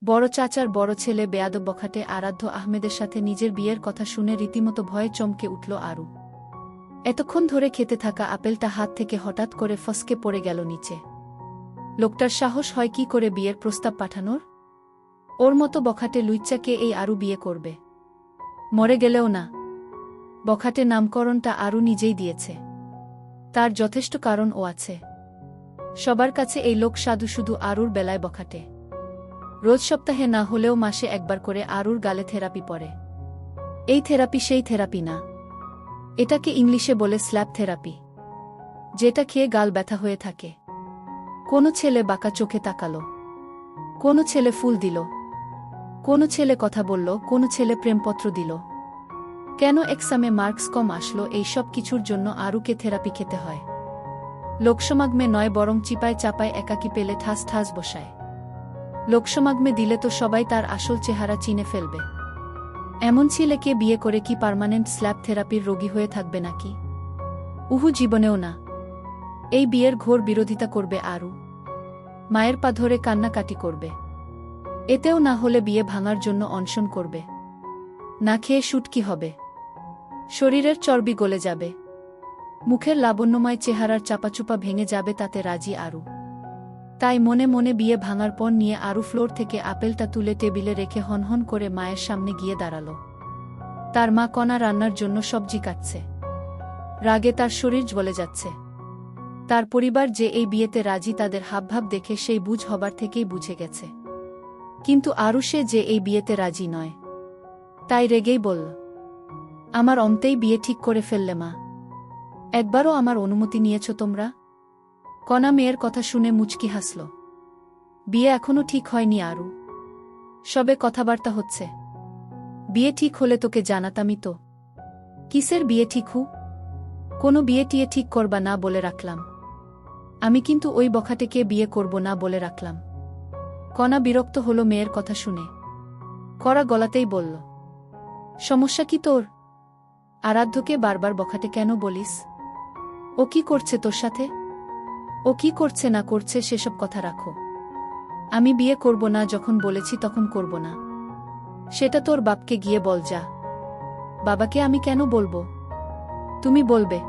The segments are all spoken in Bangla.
বড় চাচার বড় ছেলে বেয়াদব বখাটে আরাধ্য আহমেদের সাথে নিজের বিয়ের কথা শুনে রীতিমতো ভয়ে চমকে উঠল আরু। এতক্ষণ ধরে খেতে থাকা আপেলটা হাত থেকে হঠাৎ করে ফসকে পড়ে গেল নিচে। লোকটার সাহস হয় কি করে বিয়ের প্রস্তাব পাঠানোর? ওর মতো বখাটে লুইচ্চাকে এই আরু বিয়ে করবে? মরে গেলেও না। বখাটে নামকরণটা আরু নিজেই দিয়েছে। তার যথেষ্ট কারণ ও আছে। সবার কাছে এই লোক সাধু, শুধু আরুর বেলায় বখাটে। রোজ সপ্তাহে না হলেও মাসে একবার করে আরুর গালে থেরাপি পড়ে। এই থেরাপি সেই থেরাপি না। এটাকে ইংলিশে বলে স্ল্যাপ থেরাপি, যেটা খেয়ে গাল ব্যথা হয়ে থাকে। কোনো ছেলে বাঁকা চোখে তাকালো, কোনো ছেলে ফুল দিল, কোনো ছেলে কথা বলল, কোনো ছেলে প্রেমপত্র দিল। কেন এক্সামে মার্কস কম আসলো, এই সব কিছুর জন্য আরুকে থেরাপি খেতে হয়। লোকসমাগমে নয়, বরং চিপায় চাপায় একাকী পেলে ঠাস ঠাস বসায়। লোকসমাগমে দিলে তো সবাই তার আসল চেহারা চিনে ফেলবে। এমন ছেলেকে বিয়ে করে কি পার্মানেন্ট স্ল্যাপ থেরাপির রোগী হয়ে থাকবে নাকি? উহু, জীবনেও না। এই বিয়ের ঘোর বিরোধিতা করবে আরু। মায়ের পা ধরে কান্নাকাটি করবে। এতেও না হলে বিয়ে ভাঙার জন্য অনশন করবে। না খেয়ে শুটকি হবে, শরীরের চর্বি গলে যাবে, মুখের লাবণ্যময় চেহারার চাপাচুপা ভেঙে যাবে, তাতে রাজি আরু। তাই মনে মনে বিয়ে ভাঙার পণ নিয়ে আরু ফ্লোর থেকে আপেলটা তুলে টেবিলে রেখে হনহন করে মায়ের সামনে গিয়ে দাঁড়াল। তার মা কণা রান্নার জন্য সবজি কাটছে। রাগে তার শরীর জ্বলে যাচ্ছে। তার পরিবার যে এই বিয়েতে রাজি, তাদের হাবভাব দেখে সেই বুঝ হবার থেকেই বুঝে গেছে। কিন্তু আরু সে যে এই বিয়েতে রাজি নয়। তাই রেগেই বলল, আমার অমতেই বিয়ে ঠিক করে ফেললে মা? একবারও আমার অনুমতি নিয়েছ তোমরা? কণা মেয়ের কথা শুনে মুচকি হাসল। বিয়ে এখনো ঠিক হয়নি আরু, সবে কথাবার্তা হচ্ছে। বিয়ে ঠিক হলে তোকে জানাতামই তো। কিসের বিয়ে ঠিক হু? কোনো বিয়ে টিয়ে ঠিক করবা না বলে রাখলাম। আমি কিন্তু ওই বখাটেকে বিয়ে করব না বলে রাখলাম। কণা বিরক্ত হলো মেয়ের কথা শুনে। কড়া গলাতেই বলল, সমস্যা কি তোর? আরাধ্যকে বারবার বখাটে কেন বলিস? ও কি করছে তোর সাথে? ও কি করছে না করছে সেসব কথা রাখো। আমি বিয়ে করব না যখন বলেছি তখন করব না। সেটা তোর বাপকে গিয়ে বল যা। বাবাকে আমি কেন বলবো? তুমি বলবে।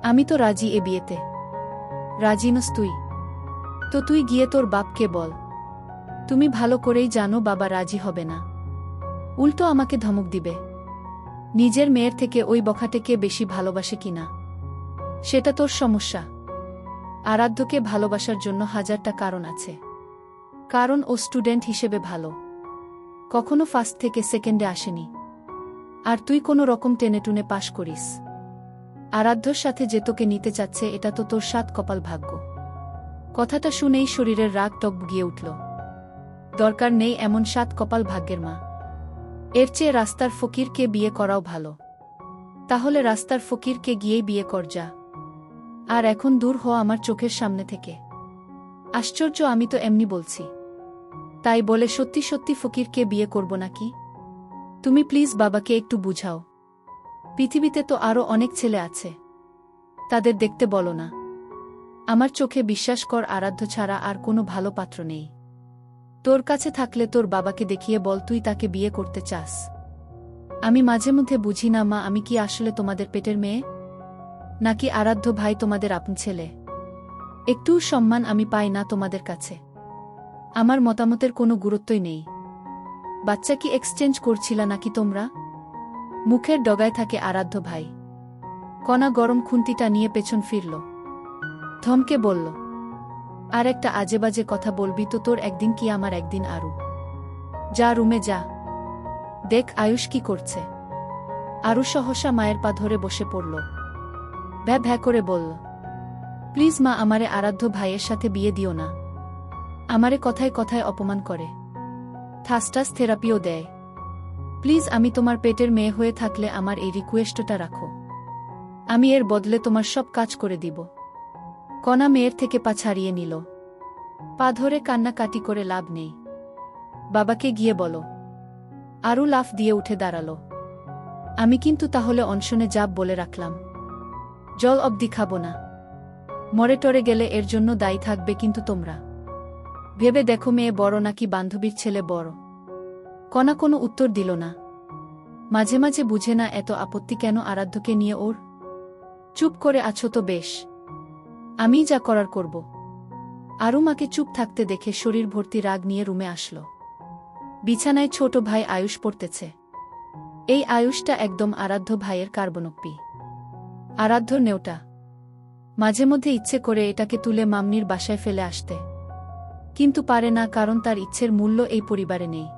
আমি তো রাজি এ বিয়েতে। রাজি নস তুই? তো তুই গিয়ে তোর বাপকে বল। তুমি ভালো করেই জানো বাবা রাজি হবে না। উল্টো আমাকে ধমক দিবে। নিজের মেয়ের থেকে ওই বখাটেকে বেশি ভালোবাসে কিনা সেটা তোর সমস্যা। আরাধ্যকে ভালোবাসার জন্য হাজারটা কারণ আছে। কারণ ও স্টুডেন্ট হিসেবে ভালো, কখনো ফার্স্ট থেকে সেকেন্ডে আসেনি। আর তুই কোনো রকম টেনেটুনে পাশ করিস। আরাধ্যর সাথে যে তোকে নিতে চাচ্ছে, এটা তো তোর সাত কপাল ভাগ্য। কথাটা শুনেই শরীরের রাগ টক গিয়ে উঠল। দরকার নেই এমন সাত কপাল ভাগ্যের মা। এর চেয়ে রাস্তার ফকিরকে বিয়ে করাও ভালো। তাহলে রাস্তার ফকিরকে গিয়েই বিয়ে কর যা। আর এখন দূর হ আমার চোখের সামনে থেকে। আশ্চর্য, আমি তো এমনি বলছি। তাই বলে সত্যি সত্যি ফকিরকে বিয়ে করব নাকি? তুমি প্লিজ বাবাকে একটু বুঝাও। পৃথিবীতে তো আরও অনেক ছেলে আছে, তাদের দেখতে বলো না। আমার চোখে বিশ্বাস কর, আরাধ্য ছাড়া আর কোনো ভালো পাত্র নেই। তোর কাছে থাকলে তোর বাবাকে দেখিয়ে বল তুই তাকে বিয়ে করতে চাস। আমি মাঝে মধ্যে বুঝি না মা, আমি কি আসলে তোমাদের পেটের মেয়ে, নাকি আরাধ্য ভাই তোমাদের আপন ছেলে? একটুও সম্মান আমি পাই না তোমাদের কাছে। আমার মতামতের কোনো গুরুত্বই নেই। বাচ্চা কি এক্সচেঞ্জ করছিলা নাকি তোমরা? মুখের ডগায় থাকে আরাধ্য ভাই। কণা গরম খুন্তিটা নিয়ে পেছন ফিরল। ধমকে বলল, আর একটা আজেবাজে কথা বলবি তো তোর একদিন কি আমার একদিন আরু। যা রুমে যা, দেখ আয়ুষ কি করছে। আরু সহসা মায়ের পা ধরে বসে পড়ল। ভ্যা ভ্যা করে বলল, প্লিজ মা, আমারে আরাধ্য ভাইয়ের সাথে বিয়ে দিও না। আমারে কথায় কথায় অপমান করে, থাসটাস থেরাপিও দেয়। প্লিজ, আমি তোমার পেটের মেয়ে হয়ে থাকলে আমার এই রিকোয়েস্টটা রাখো। আমি এর বদলে তোমার সব কাজ করে দিব। কণা মেয়ের থেকে পা ছাড়িয়ে নিল। পা ধরে কান্নাকাটি করে লাভ নেই, বাবাকে গিয়ে বলো। আরু লাফ দিয়ে উঠে দাঁড়াল। আমি কিন্তু তাহলে অনশনে যাব বলে রাখলাম। জল অবধি খাবো না। মরে টরে গেলে এর জন্য দায়ী থাকবে কিন্তু তোমরা। ভেবে দেখো মেয়ে বড় নাকি বান্ধবীর ছেলে বড়। কণা কোনো উত্তর দিল না। মাঝে মাঝে বুঝে না এত আপত্তি কেন আরাধ্যকে নিয়ে ওর। চুপ করে আছো তো বেশ, আমি যা করার করব। আরু মাকে চুপ থাকতে দেখে শরীর ভর্তি রাগ নিয়ে রুমে আসলো। বিছানায় ছোট ভাই আয়ুষ পড়তেছে। এই আয়ুষটা একদম আরাধ্য ভাইয়ের কার্বনপ্পি, আরাধ্যর নেওটা। মাঝে মধ্যে ইচ্ছে করে এটাকে তুলে মামনির বাসায় ফেলে আসতে, কিন্তু পারে না, কারণ তার ইচ্ছের মূল্য এই পরিবারে নেই।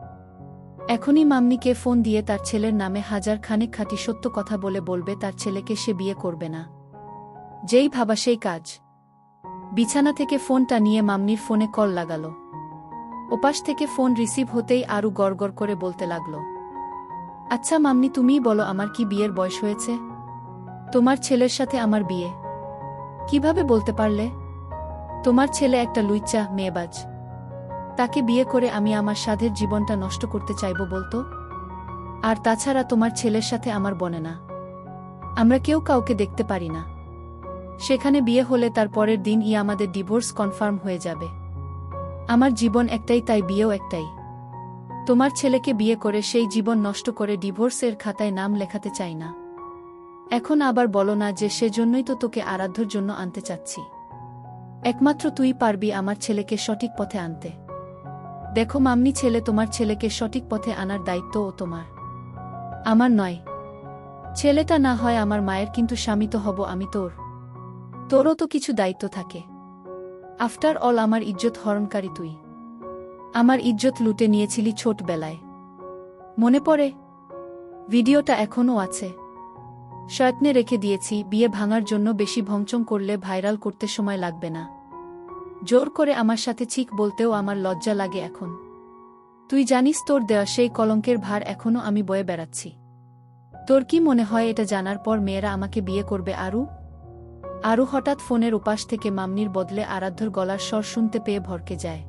এখনই মামনিকে ফোন দিয়ে তার ছেলের নামে হাজার খানেক খাঁটি সত্য কথা বলবে তার ছেলেকে সে বিয়ে করবে না। যেই ভাবা সেই কাজ। বিছানা থেকে ফোনটা নিয়ে মামনির ফোনে কল লাগালো। ওপাশ থেকে ফোন রিসিভ হতেই আরু গড়গড় করে বলতে লাগল, আচ্ছা মামনি, তুমিই বলো আমার কি বিয়ের বয়স হয়েছে? তোমার ছেলের সাথে আমার বিয়ে কিভাবে বলতে পারলে? তোমার ছেলে একটা লুইচ্চা মেয়েবাজ। তাকে বিয়ে করে আমি আমার সাধের জীবনটা নষ্ট করতে চাইব বলতো? আর তাছাড়া তোমার ছেলের সাথে আমার বনে না, আমরা কেউ কাউকে দেখতে পারি না। সেখানে বিয়ে হলে তার পরের দিনই আমাদের ডিভোর্স কনফার্ম হয়ে যাবে। আমার জীবন একটাই, তাই বিয়েও একটাই। তোমার ছেলেকে বিয়ে করে সেই জীবন নষ্ট করে ডিভোর্সের খাতায় নাম লেখাতে চাই না। এখন আবার বলো না যে সেজন্যই তো তোকে আরাধ্যর জন্য আনতে চাচ্ছি। একমাত্র তুই পারবি আমার ছেলেকে সঠিক পথে আনতে। দেখো মামনি, ছেলে তোমার ছেলেকে সঠিক পথে আনার দায়িত্বও তোমার, আমার নয়। ছেলেটা না হয় আমার মায়ের, কিন্তু স্বামী তো হব আমি তোর। তোরও তো কিছু দায়িত্ব থাকে। আফটার অল আমার ইজ্জত হরণকারী তুই। আমার ইজ্জত লুটে নিয়েছিলি ছোটবেলায়, মনে পড়ে? ভিডিওটা এখনও আছে, সয়ত্নে রেখে দিয়েছি। বিয়ে ভাঙার জন্য বেশি ভংচং করলে ভাইরাল করতে সময় লাগবে না। জোর করে আমার সাথে ছিক বলতেও আমার লজ্জা লাগে এখন। তুই জানিস তোর দেওয়া সেই কলঙ্কের ভার এখনও আমি বয়ে বেড়াচ্ছি। তোর কি মনে হয় এটা জানার পর মেয়েরা আমাকে বিয়ে করবে? আরু হঠাৎ ফোনের উপাস থেকে মামনির বদলে আরাধ্যর গলার স্বর শুনতে পেয়ে ভরকে যায়।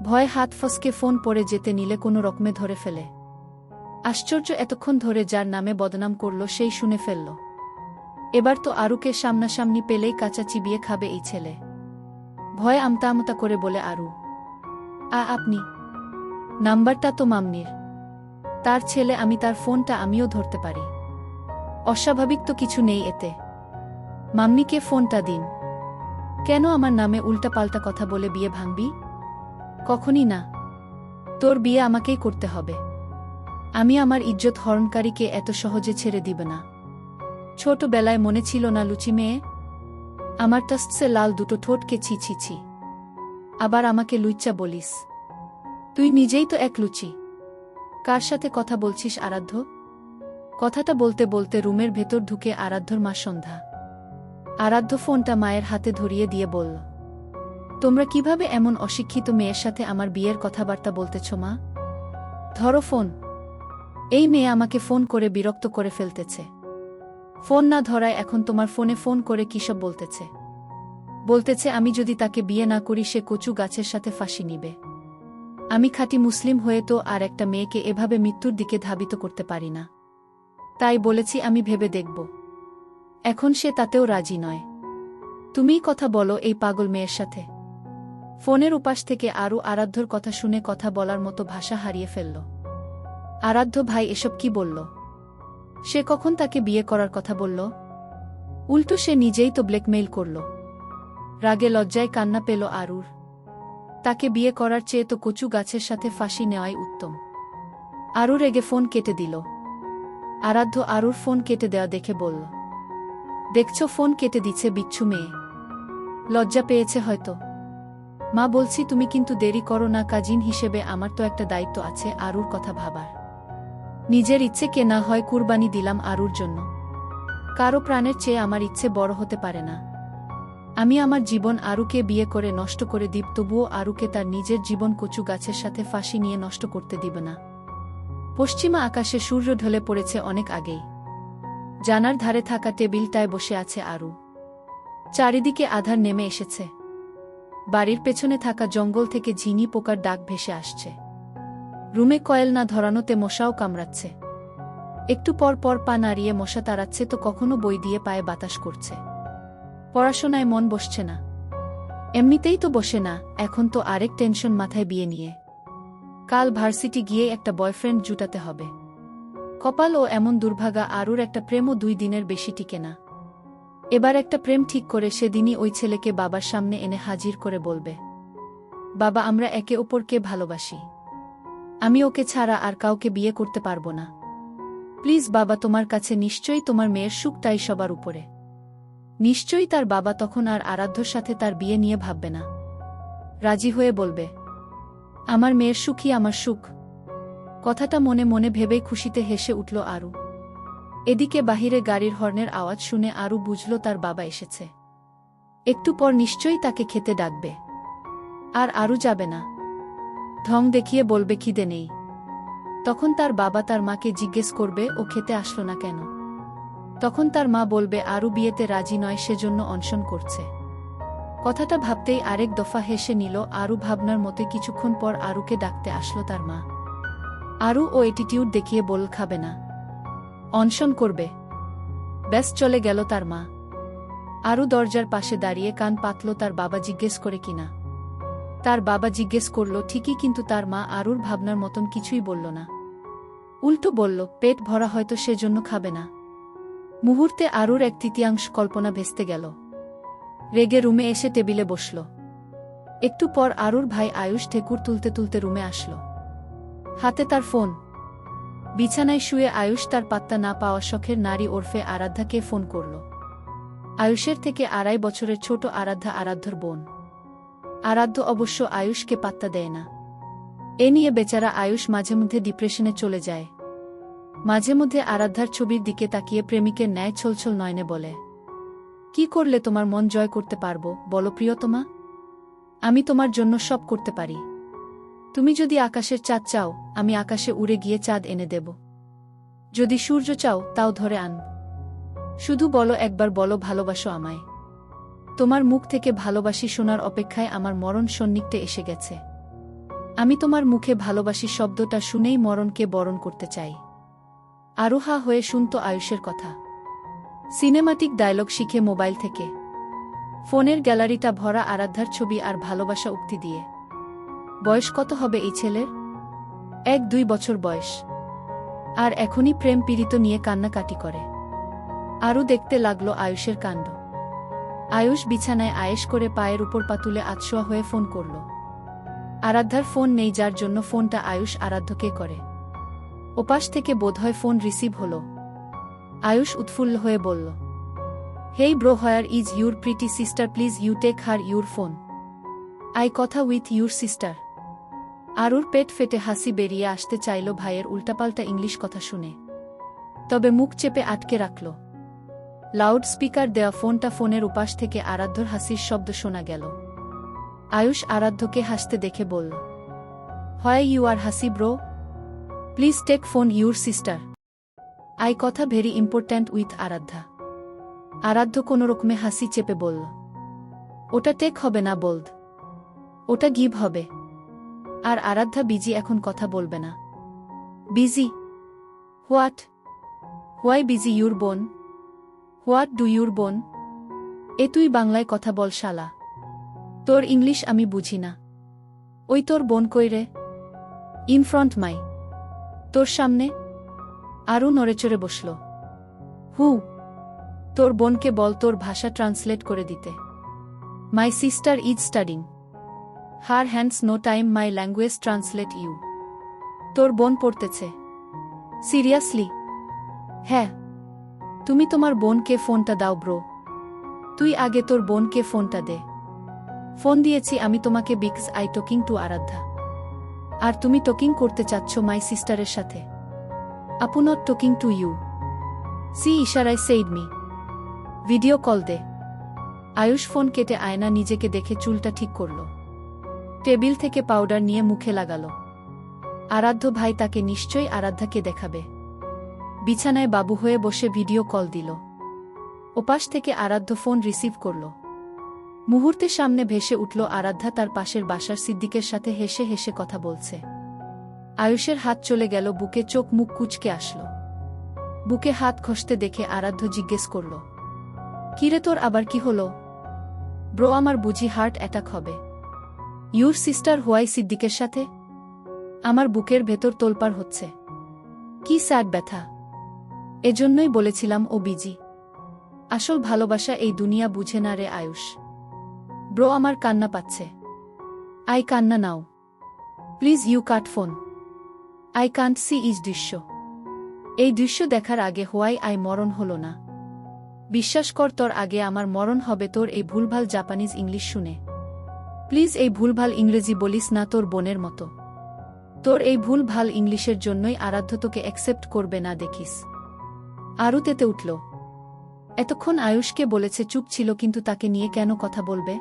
ভয় হাত ফসকে ফোন পড়ে যেতে নিলে কোনো রকমে ধরে ফেলে। আশ্চর্য, এতক্ষণ ধরে যার নামে বদনাম করল সেই শুনে ফেলল। এবার তো আরুকে সামনাসামনি পেলেই কাঁচা চিবিয়ে খাবে এই ছেলে। ভয় আমতা আমতা করে বলে আরু, আপনি? নাম্বারটা তো মামনির, তার ছেলে আমি, তার ফোনটা আমিও ধরতে পারি। অস্বাভাবিক তো কিছু নেই এতে। মামনিকে ফোনটা দিন। কেন আমার নামে উল্টাপাল্টা কথা বলে বিয়ে ভাঙবি? কখনই না। তোর বিয়ে আমাকেই করতে হবে। আমি আমার ইজ্জত হরণকারীকে এত সহজে ছেড়ে দিব না। ছোটবেলায় মনে ছিল না লুচি মেয়ে? আমার টস্টসে লাল দুটো ঠোঁটকে ছি ছি ছি, আবার আমাকে লুইচ্চা বলিস? তুই নিজেই তো এক লুচি। কার সাথে কথা বলছিস আরাধ্য? কথাটা বলতে বলতে রুমের ভেতর ঢুকে আরাধ্যর মা সন্ধ্যা। আরাধ্য ফোনটা মায়ের হাতে ধরিয়ে দিয়ে বলল, তোমরা কিভাবে এমন অশিক্ষিত মেয়ের সাথে আমার বিয়ের কথাবার্তা বলতেছ মা? ধরো ফোন। এই মেয়ে আমাকে ফোন করে বিরক্ত করে ফেলতেছে। ফোন না ধরায় এখন তোমার ফোনে ফোন করে কিসব বলতেছে? বলতেছে আমি যদি তাকে বিয়ে না করি সে কচু গাছের সাথে ফাঁসি নিবে। আমি খাঁটি মুসলিম হয়ে তো আর একটা মেয়েকে এভাবে মৃত্যুর দিকে ধাবিত করতে পারি না। তাই বলেছি আমি ভেবে দেখব। এখন সে তাতেও রাজি নয়। তুমিই কথা বলো এই পাগল মেয়ের সাথে। ফোনের উপাস থেকে আরু আরাধ্যর কথা শুনে কথা বলার মতো ভাষা হারিয়ে ফেলল। আরাধ্য ভাই এসব কি বলল? সে কখন তাকে বিয়ে করার কথা বলল? উল্টো সে নিজেই তো ব্ল্যাকমেইল করল। রাগে লজ্জায় কান্না পেল আরুর। তাকে বিয়ে করার চেয়ে তো কচু গাছের সাথে ফাঁসি নেওয়াই উত্তম। আরু রেগে ফোন কেটে দিল। আরাধ্য আরুর ফোন কেটে দেওয়া দেখে বলল, দেখছো ফোন কেটে দিচ্ছে বিচ্ছু মেয়ে। লজ্জা পেয়েছে হয়তো। মা বলছি তুমি কিন্তু দেরি করো না, কাজিন হিসেবে আমার তো একটা দায়িত্ব আছে আরুর কথা ভাবার। নিজের ইচ্ছে কে না হয় কুরবানি দিলাম আরুর জন্য। কারো প্রাণের চেয়ে আমার ইচ্ছে বড় হতে পারে না। আমি আমার জীবন আরুকে বিয়ে করে নষ্ট করে দিব, তবুও আরুকে তার নিজের জীবন কচু গাছের সাথে ফাঁসি নিয়ে নষ্ট করতে দিব না। পশ্চিমা আকাশে সূর্য ঢলে পড়েছে অনেক আগেই। জানার ধারে থাকা টেবিলটায় বসে আছে আরু। চারিদিকে আধার নেমে এসেছে। বাড়ির পেছনে থাকা জঙ্গল থেকে ঝিনি পোকার ডাক ভেসে আসছে। রুমে কয়েল না ধরানোতে মশাও কামড়াচ্ছে। একটু পর পর পা নাড়িয়ে মশা তাড়াচ্ছে তো কখনো বই দিয়ে পায়ে বাতাস করছে। পড়াশোনায় মন বসছে না। এমনিতেই তো বসে না, এখন তো আরেক টেনশন মাথায় বিয়ে নিয়ে। কাল ভার্সিটি গিয়ে একটা বয়ফ্রেন্ড জুটাতে হবে। কপাল ও এমন দুর্ভাগা, আরুর একটা প্রেমও 2 দিনের বেশি টিকে না। এবার একটা প্রেম ঠিক করে সেদিনই ওই ছেলেকে বাবার সামনে এনে হাজির করে বলবে, বাবা আমরা একে অপরকে ভালোবাসি, আমি ওকে ছাড়া আর কাউকে বিয়ে করতে পারবো না। প্লিজ বাবা, তোমার কাছে নিশ্চয়ই তোমার মেয়ের সুখটাই সবার উপরে। নিশ্চয়ই তার বাবা তখন আর আরাধ্যর সাথে তার বিয়ে নিয়ে ভাববে না, রাজি হয়ে বলবে, আমার মেয়ের সুখই আমার সুখ। কথাটা মনে মনে ভেবেই খুশিতে হেসে উঠল আরু। এদিকে বাহিরে গাড়ির হর্নের আওয়াজ শুনে আরু বুঝল তার বাবা এসেছে। একটু পর নিশ্চয়ই তাকে খেতে ডাকবে। আর আরু যাবে না, ঢং দেখিয়ে বলবে খিদে নেই। তখন তার বাবা তার মাকে জিজ্ঞেস করবে ও খেতে আসলো না কেন। তখন তার মা বলবে আরু বিয়েতে রাজি নয়, সেজন্য অনশন করছে। কথাটা ভাবতেই আরেক দফা হেসে নিল আরু। ভাবনার মতে কিছুক্ষণ পর আরুকে ডাকতে আসলো তার মা। আরু ও অ্যাটিটিউড দেখিয়ে বলল খাবে না, অনশন করবে। ব্যাস চলে গেল তার মা। আরু দরজার পাশে দাঁড়িয়ে কান পাতল তার বাবা জিজ্ঞেস করে কিনা। তার বাবা জিজ্ঞেস করল ঠিকই, কিন্তু তার মা আরুর ভাবনার মতন কিছুই বলল না। উল্টো বলল পেট ভরা হয়তো সেজন্য খাবে না। মুহূর্তে আরুর 1/3 কল্পনা ভেস্তে গেল। রেগে রুমে এসে টেবিলে বসল। একটু পর আরুর ভাই আয়ুষ ঠেকুর তুলতে তুলতে রুমে আসলো, হাতে তার ফোন। বিছানায় শুয়ে আয়ুষ তার পাত্তা না পাওয়া শখের নারী ওরফে আরাধ্যাকে ফোন করল। আয়ুষের থেকে 2.5 বছরের ছোট আরাধ্যা আরাধ্যর বোন। আরাধ্য অবশ্য আয়ুষকে পাত্তা দেয় না। এ নিয়ে বেচারা আয়ুষ মাঝে মধ্যে ডিপ্রেশনে চলে যায়। মাঝে মধ্যে আরাধ্যার ছবির দিকে তাকিয়ে প্রেমিকের ন্যায় ছলছল নয়নে বলে, কি করলে তোমার মন জয় করতে পারবো বলো প্রিয়তমা? আমি তোমার জন্য সব করতে পারি। তুমি যদি আকাশের চাঁদ চাও, আমি আকাশে উড়ে গিয়ে চাঁদ এনে দেব। যদি সূর্য চাও, তাও ধরে আনব। শুধু বলো, একবার বলো ভালোবাসো আমায়। তোমার মুখ থেকে ভালোবাসি শোনার অপেক্ষায় আমার মরণ সন্নিকটে এসে গেছে। আমি তোমার মুখে ভালোবাসি শব্দটা শুনেই মরণকে বরণ করতে চাই। আরোহা হয়ে শুনত আয়ুষের কথা। সিনেমাটিক ডায়লগ শিখে মোবাইল থেকে। ফোনের গ্যালারিটা ভরা আরাধ্যার ছবি আর ভালোবাসা উক্তি দিয়ে। বয়স কত হবে এই ছেলের? 1-2 বছর বয়স। আর এখনই প্রেম পীড়িত নিয়ে কান্নাকাটি করে। আরও দেখতে লাগলো আয়ুষের কাণ্ড। আয়ুষ বিছানায় আয়েশ করে পায়ের উপর পা তুলে আতশোয়া হয়ে ফোন করল। আরাধ্যার ফোন নেই, যার জন্য ফোনটা আয়ুষ আরাধ্যকে করে। ওপাশ থেকে বোধহয় ফোন রিসিভ হল। আয়ুষ উৎফুল্ল হয়ে বলল, hey bro, where is your pretty sister, please you take her your phone. I কথা উইথ ইউর সিস্টার। আরুর পেট ফেটে হাসি বেরিয়ে আসতে চাইল ভাইয়ের উল্টাপাল্টা ইংলিশ কথা শুনে, তবে মুখ চেপে আটকে রাখল। লাউড স্পিকার দেওয়া ফোনের উপাস থেকে আরাধ্যর হাসির শব্দ শোনা গেল। আয়ুষ আরাধ্যকে হাসতে দেখে বলল, হোয়াই ইউ আর হাসি bro? Please take phone your sister. I কথা very important with Aradhya. Aradhya কোনোরকমে হাসি চেপে বলল, ওটা টেক হবে না বলদ, ওটা গিভ হবে। আর আরাধ্যা বিজি, এখন কথা বলবে না। Busy? What? Why busy your বোন? হোয়াট ডু ইউর বোন? এ তুই বাংলায় কথা বল শালা, তোর ইংলিশ আমি বুঝি না। ওই তোর বোন কই রে? ইন ফ্রন্ট মাই, তোর সামনে। আরও নড়েচড়ে বসল। হু? তোর বোনকে বল তোর ভাষা ট্রান্সলেট করে দিতে। My sister is studying her hands, no time my language translate you. তোর বোন পড়তেছে? সিরিয়াসলি? হ্যাঁ। তুমি তোমার বোনকে ফোনটা দাও ব্রো। তুই আগে তোর বোনকে ফোনটা দে। ফোন দিয়েছি আমি তোমাকে because I talking to Aradhya. আর তুমি টকিং করতে চাচ্ছ মাই সিস্টারের সাথে। আপু not talking to you. She ইশারায় সেইড মি। ভিডিও কল দে। আয়ুষ ফোন কেটে আয়না নিজেকে দেখে চুলটা ঠিক করল। টেবিল থেকে পাউডার নিয়ে মুখে লাগাল। আরাধ্য ভাই তাকে নিশ্চয়ই আরাধ্যাকে দেখাবে। বিছানায় বাবু হয়ে বসে ভিডিও কল দিল। ওপাশ থেকে আরাধ্য ফোন রিসিভ করল। মুহূর্তে সামনে ভেসে উঠল আরাধ্যা তার পাশের বাসার সিদ্দিকের সাথে হেসে হেসে কথা বলছে। আয়ুষের হাত চলে গেল বুকে, চোখ মুখ কুঁচকে আসল। বুকে হাত ঘষতে দেখে আরাধ্য জিজ্ঞেস করল, কিরে তোর আবার কি হলো? ব্রো আমার বুঝি হার্ট অ্যাটাক হবে? ইউর সিস্টার হোয়াই সিদ্দিকের সাথে? আমার বুকের ভেতর তোলপাড় হচ্ছে। কি স্যাড ব্যথা। এজন্যই বলেছিলাম ও বিজি। আসল ভালোবাসা এই দুনিয়া বুঝে না রে আয়ুষ। ব্রো আমার কান্না পাচ্ছে। আই কান্না now please, you cut phone. I can't see is দৃশ্য। এই দৃশ্য দেখার আগে হোয়াই আই মরণ হল না। বিশ্বাস কর, তোর আগে আমার মরণ হবে তোর এই ভুলভাল জাপানিজ ইংলিশ শুনে। প্লিজ এই ভুলভাল ইংরেজি বলিস না তোর বোনের মতো। তোর এই ভুলভাল ইংলিশের জন্যই আরাধ্য তোকে অ্যাকসেপ্ট করবে না দেখিস। আরু তেতে উঠল। এতক্ষণ আয়ুষকে বলেছে চুপ ছিল, কিন্তু তাকে নিয়ে কেন কথা বলবে?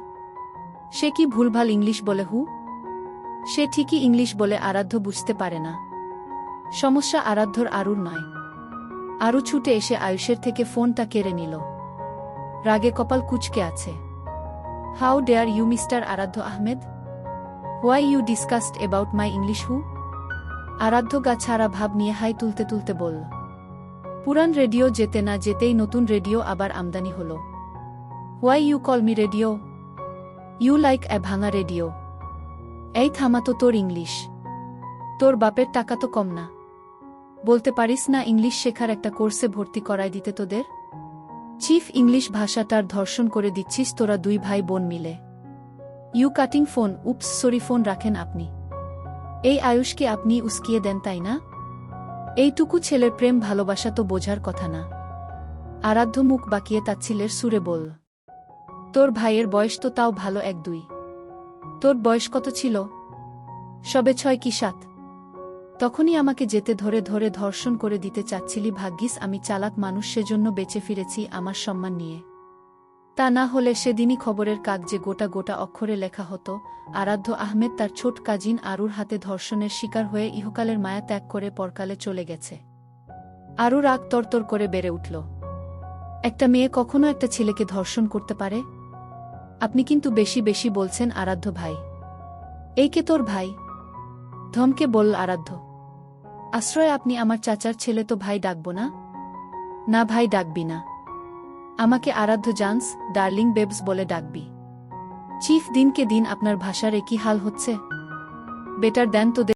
সে কি ভুলভাল ইংলিশ বলে? সে ঠিকই ইংলিশ বলে, আরাধ্য বুঝতে পারে না। সমস্যা আরাধ্যর, আরুর নয়। আরু ছুটে এসে আয়ুষের থেকে ফোনটা কেড়ে নিল। রাগে কপাল কুঁচকে আছে। How dare you mister Aradhya Ahmed? Why you discussed about my English? Aradhya গা ছাড়া ভাব নিয়ে হাই তুলতে তুলতে বলল। পুরান রেডিও যেতে না যেতেই নতুন রেডিও আবার আমদানি হল। Why you call me radio? You like a ভাঙা রেডিও। এই থামাতো তোর ইংলিশ। তোর বাপের টাকা তো কম না। বলতে পারিস না ইংলিশ শেখার একটা কোর্সে ভর্তি করায় দিতে তোদের? চিফ ইংলিশ ভাষাটার ধর্ষণ করে দিচ্ছিস তোরা দুই ভাই বোন মিলে। You cutting phone. Oops, sorry, phone রাখেন আপনি। এই আয়ুষকে আপনি উস্কিয়ে দেন তাই না? এইটুকু ছেলের প্রেম ভালোবাসা তো বোঝার কথা না। আরাধ্য মুখ বাঁকিয়ে তাচ্ছিলের সুরে বলল। তোর ভাইয়ের বয়স তো তাও ভালো 1-2। তোর বয়স কত ছিল? সবে 6 কি 7। তখনই আমাকে যেতে ধরে ধরে ধর্ষণ করে দিতে চাচ্ছিলি। ভাগ্যিস আমি চালাক মানুষ, সেজন্য বেঁচে ফিরেছি আমার সম্মান নিয়ে। তা না হলে সেদিনই খবরের কাগজে গোটা গোটা অক্ষরে লেখা হতো, আরাধ্য আহমেদ তার ছোট কাজিন আরুর হাতে ধর্ষণের শিকার হয়ে ইহকালের মায়া ত্যাগ করে পরকালে চলে গেছে। আরু রাগ তরতর করে বেড়ে উঠল। একটা মেয়ে কখনো একটা ছেলেকে ধর্ষণ করতে পারে? আপনি কিন্তু বেশি বেশি বলছেন আরাধ্য ভাই। এই কে তোর ভাই? ধমকে বলল আরাধ্য। আশ্রয় আপনি আমার চাচার ছেলে, তো ভাই ডাকবো না? না ভাই ডাকবি না। আমাকে আরাধ্য জানস, ডার্লিং বেবস বলে ডাকবি। চিফ, দিনকে দিন আপনার ভাষার একই হাল হচ্ছে। বেটার দেন তো